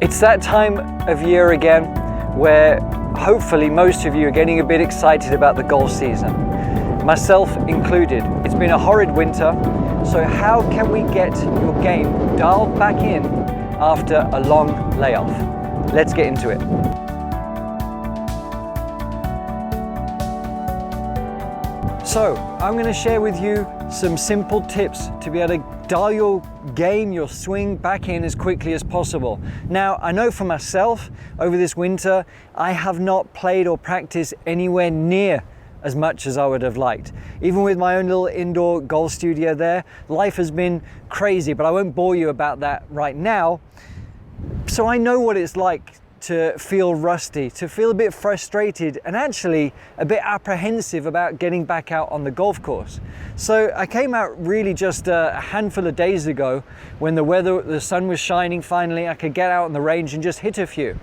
It's that time of year again where hopefully most of you are getting a bit excited about the golf season, myself included. It's been a horrid winter, so how can we get your game dialed back in after a long layoff? Let's get into it. So I'm going to share with you some simple tips to be able to dial your game, your swing back in as quickly as possible. Now, I know for myself, over this winter, I have not played or practiced anywhere near as much as I would have liked. Even with my own little indoor golf studio there, life has been crazy, but I won't bore you about that right now. So I know what it's like to feel rusty, to feel a bit frustrated and actually a bit apprehensive about getting back out on the golf course. So I came out really just a handful of days ago when the sun was shining finally. I could get out on the range and just hit a few.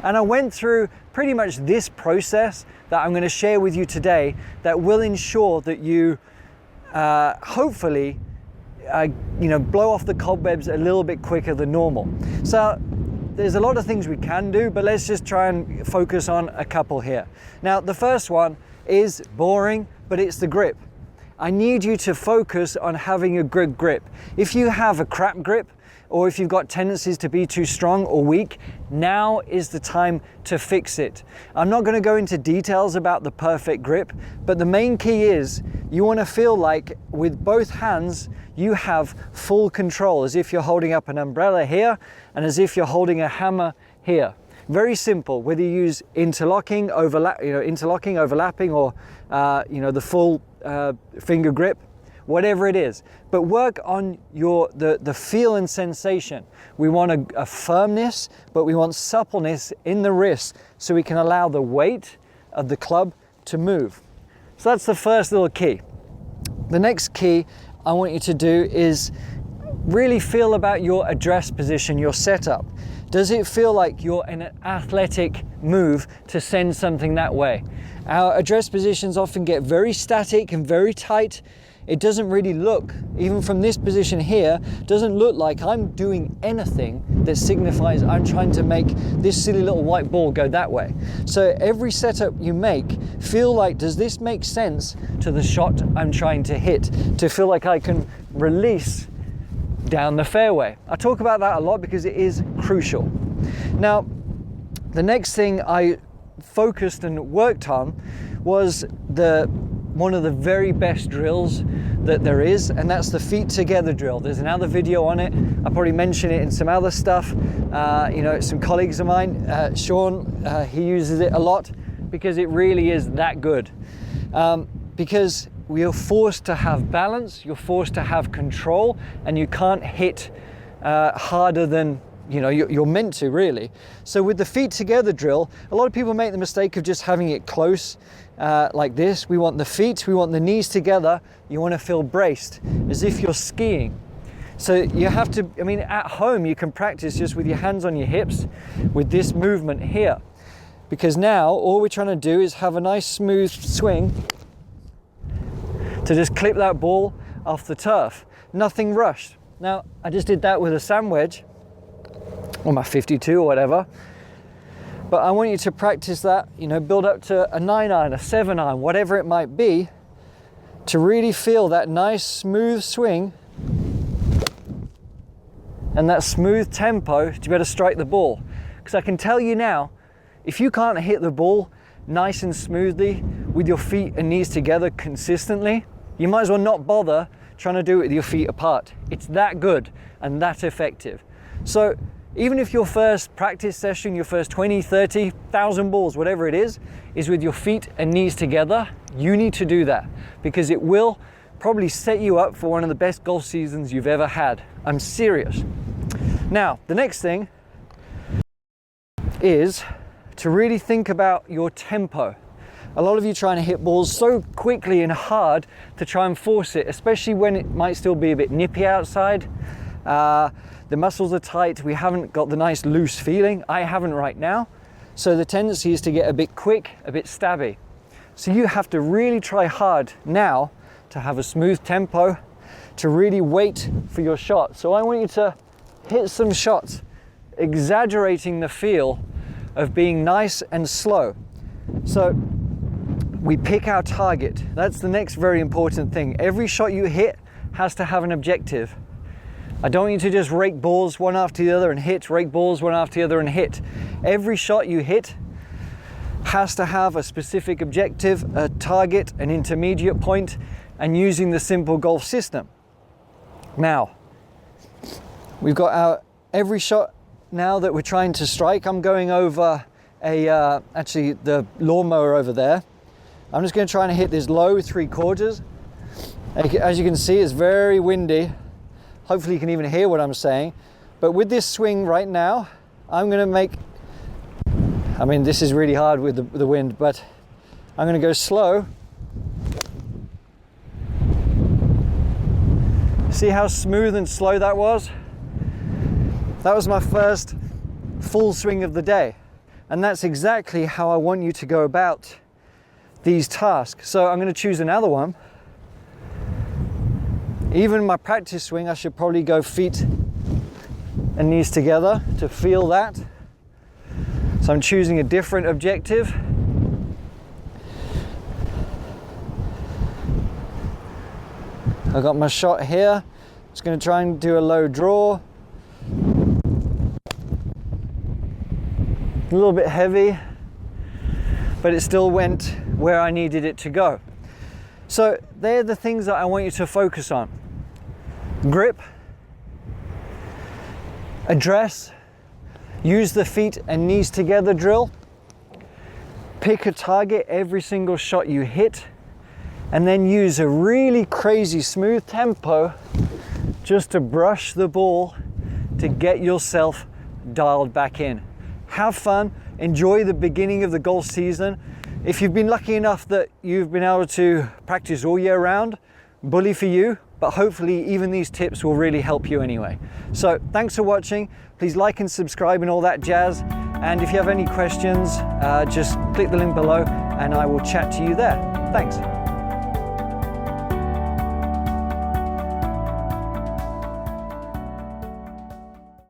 And I went through pretty much this process that I'm going to share with you today that will ensure that you hopefully blow off the cobwebs a little bit quicker than normal. So there's a lot of things we can do, but let's just try and focus on a couple here. Now, the first one is boring, but it's the grip. I need you to focus on having a good grip. If you have a crap grip, or if you've got tendencies to be too strong or weak, now is the time to fix it. I'm not going to go into details about the perfect grip, but the main key is you want to feel like with both hands you have full control, as if you're holding up an umbrella here and as if you're holding a hammer here. Very simple, whether you use interlocking, overlapping, or the full finger grip, whatever it is, but work on the feel and sensation. We want a firmness, but we want suppleness in the wrist so we can allow the weight of the club to move. So that's the first little key. The next key I want you to do is really feel about your address position, your setup. Does it feel like you're in an athletic move to send something that way? Our address positions often get very static and very tight. It doesn't really look, even from this position here, doesn't look like I'm doing anything that signifies I'm trying to make this silly little white ball go that way. So every setup you make, feel like, does this make sense to the shot I'm trying to hit? To feel like I can release down the fairway. I talk about that a lot because it is crucial. Now, the next thing I focused and worked on was one of the very best drills that there is, and that's the feet together drill. There's another video on it. I probably mention it in some other stuff. Some colleagues of mine, Sean, he uses it a lot because it really is that good. Because we are forced to have balance, you're forced to have control, and you can't hit harder than you're meant to, really. So with the feet together drill, a lot of people make the mistake of just having it close like this. We want the feet, we want the knees together. You want to feel braced, as if you're skiing. So you have to, at home you can practice just with your hands on your hips with this movement here. Because now all we're trying to do is have a nice smooth swing to just clip that ball off the turf. Nothing rushed. Now, I just did that with a sand wedge, or my 52 or whatever. But I want you to practice that, build up to a 9-iron, a 7-iron, whatever it might be, to really feel that nice smooth swing and that smooth tempo to be able to strike the ball. Because I can tell you now, if you can't hit the ball nice and smoothly with your feet and knees together consistently, you might as well not bother trying to do it with your feet apart. It's that good and that effective. So even if your first practice session, your first 20, 30, 1,000 balls, whatever it is with your feet and knees together, you need to do that because it will probably set you up for one of the best golf seasons you've ever had. I'm serious. Now, the next thing is to really think about your tempo. A lot of you trying to hit balls so quickly and hard to try and force it, especially when it might still be a bit nippy outside. The muscles are tight, we haven't got the nice loose feeling. I haven't right now. So the tendency is to get a bit quick, a bit stabby. So you have to really try hard now to have a smooth tempo, to really wait for your shot. So I want you to hit some shots exaggerating the feel of being nice and slow. So we pick our target. That's the next very important thing. Every shot you hit has to have an objective. I don't want you to just rake balls one after the other and hit, rake balls one after the other and hit. Every shot you hit has to have a specific objective, a target, an intermediate point, and using the simple golf system. Now, we've got our every shot now that we're trying to strike. I'm going over actually the lawnmower over there. I'm just going to try and hit this low 3/4. As you can see, it's very windy. Hopefully you can even hear what I'm saying. But with this swing right now, I'm going to make, I mean, this is really hard with the wind, but I'm going to go slow. See how smooth and slow that was? That was my first full swing of the day. And that's exactly how I want you to go about these tasks. So I'm going to choose another one. Even my practice swing, I should probably go feet and knees together to feel that. So I'm choosing a different objective. I got my shot here. Just going to try and do a low draw. A little bit heavy, but it still went where I needed it to go. So they're the things that I want you to focus on. Grip, address, use the feet and knees together drill, pick a target every single shot you hit, and then use a really crazy smooth tempo just to brush the ball to get yourself dialed back in. Have fun, enjoy the beginning of the golf season. If you've been lucky enough that you've been able to practice all year round, bully for you, but hopefully even these tips will really help you anyway. So thanks for watching. Please like and subscribe and all that jazz. And if you have any questions, just click the link below and I will chat to you there. Thanks.